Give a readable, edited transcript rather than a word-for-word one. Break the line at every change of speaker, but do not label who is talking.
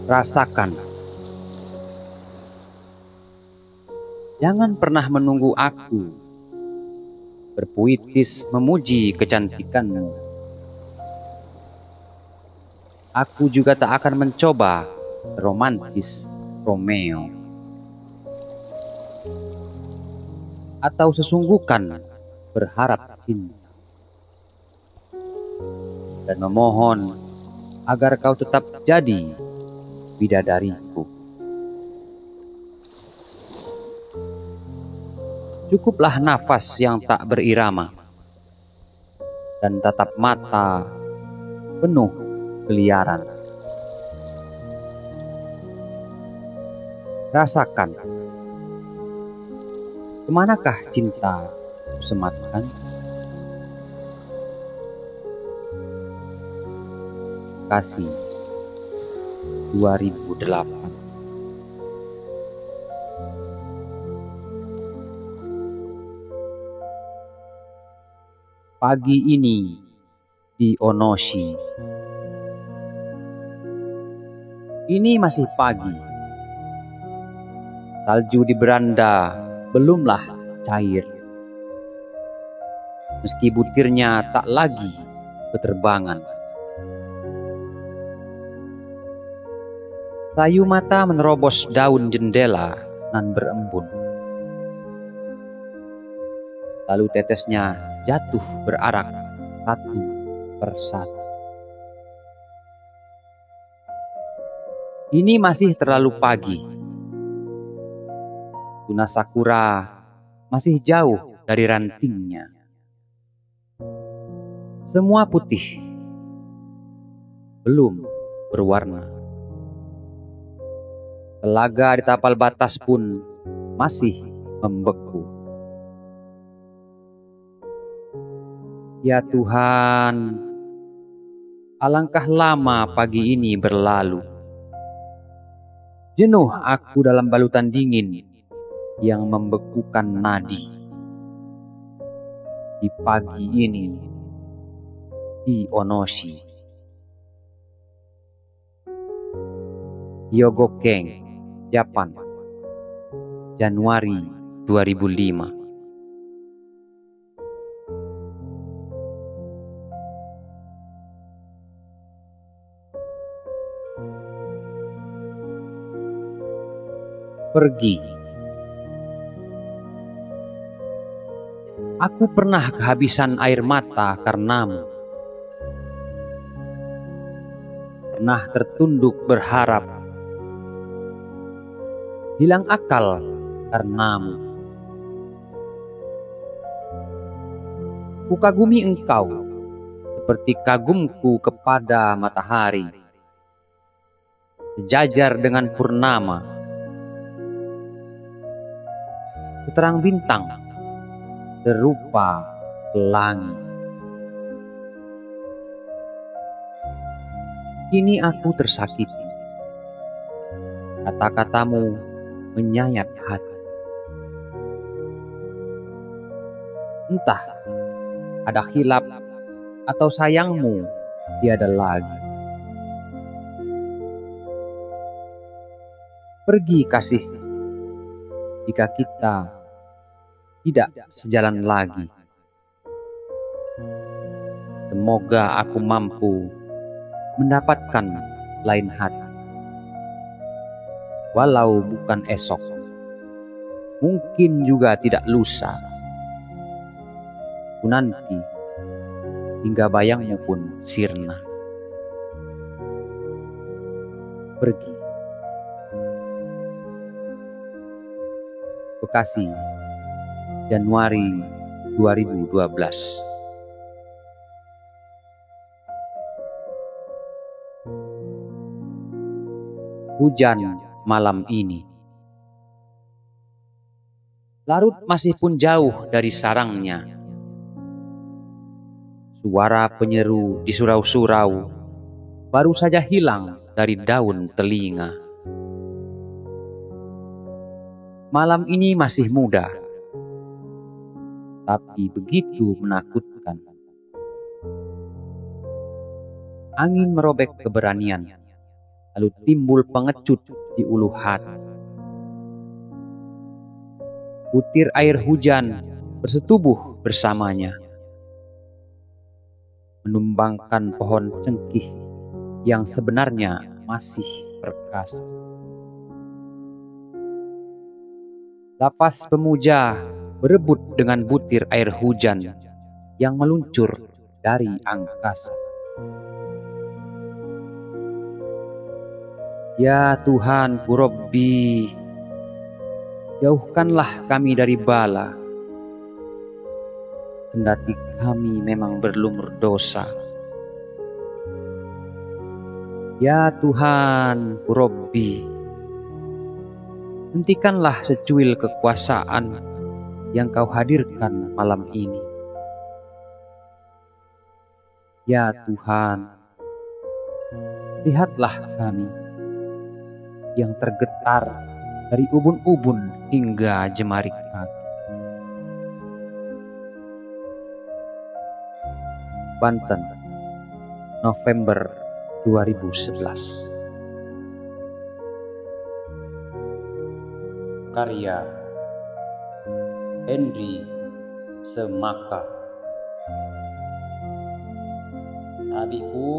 Rasakan. Jangan pernah menunggu aku berpuitis memuji kecantikanmu. Aku juga tak akan mencoba romantis Romeo atau sesungguhkan berharap cinta dan memohon agar kau tetap jadi bidadariku. Cukuplah nafas yang tak berirama dan tatap mata penuh keliaran. Rasakan, kemanakah cinta kusematkan? Kasih 2008. Pagi ini di Onoshi. Ini masih pagi. Salju di beranda belumlah cair. Meski butirnya tak lagi berterbangan. Sayu mata menerobos daun jendela nan berembun. Lalu tetesnya jatuh berarak satu persatu. Ini masih terlalu pagi. Tunas sakura masih jauh dari rantingnya. Semua putih, belum berwarna. Telaga di tapal batas pun masih membeku. Ya Tuhan, alangkah lama pagi ini berlalu. Jenuh aku dalam balutan dingin yang membekukan nadi. Di pagi ini di Onoshi. Hyogo-ken, Jepang, Januari 2005. Pergi. Aku pernah kehabisan air mata karenamu. Pernah tertunduk berharap. Hilang akal karenamu. Kukagumi engkau seperti kagumku kepada matahari. Sejajar dengan purnama. Seterang bintang serupa pelangi. Kini aku tersakiti. Kata-katamu menyayat hati. Entah ada khilaf atau sayangmu tiada lagi. Pergi kasih, jika kita tidak sejalan lagi. Semoga aku mampu mendapatkan lain hati. Walau bukan esok, mungkin juga tidak lusa. Nanti hingga bayangmu pun sirna. Pergi. Bekasi, Januari 2012. Hujan malam ini. Larut masih pun jauh dari sarangnya. Suara penyeru di surau-surau baru saja hilang dari daun telinga. Malam ini masih muda, tapi begitu menakutkan. Angin merobek keberanian, lalu timbul pengecut di ulu hati. Butir air hujan bersetubuh bersamanya, menumbangkan pohon cengkih yang sebenarnya masih perkasa. Lapas pemuja berebut dengan butir air hujan yang meluncur dari angkasa. Ya Tuhanku Robbi, jauhkanlah kami dari bala, kendati kami memang berlumur dosa. Ya Tuhanku Robbi, hentikanlah secuil kekuasaan yang Kau hadirkan malam ini. Ya Tuhan, lihatlah kami yang tergetar dari ubun-ubun hingga jemari kaki. Banten, November 2011. Karya Henry Semaka. Abiku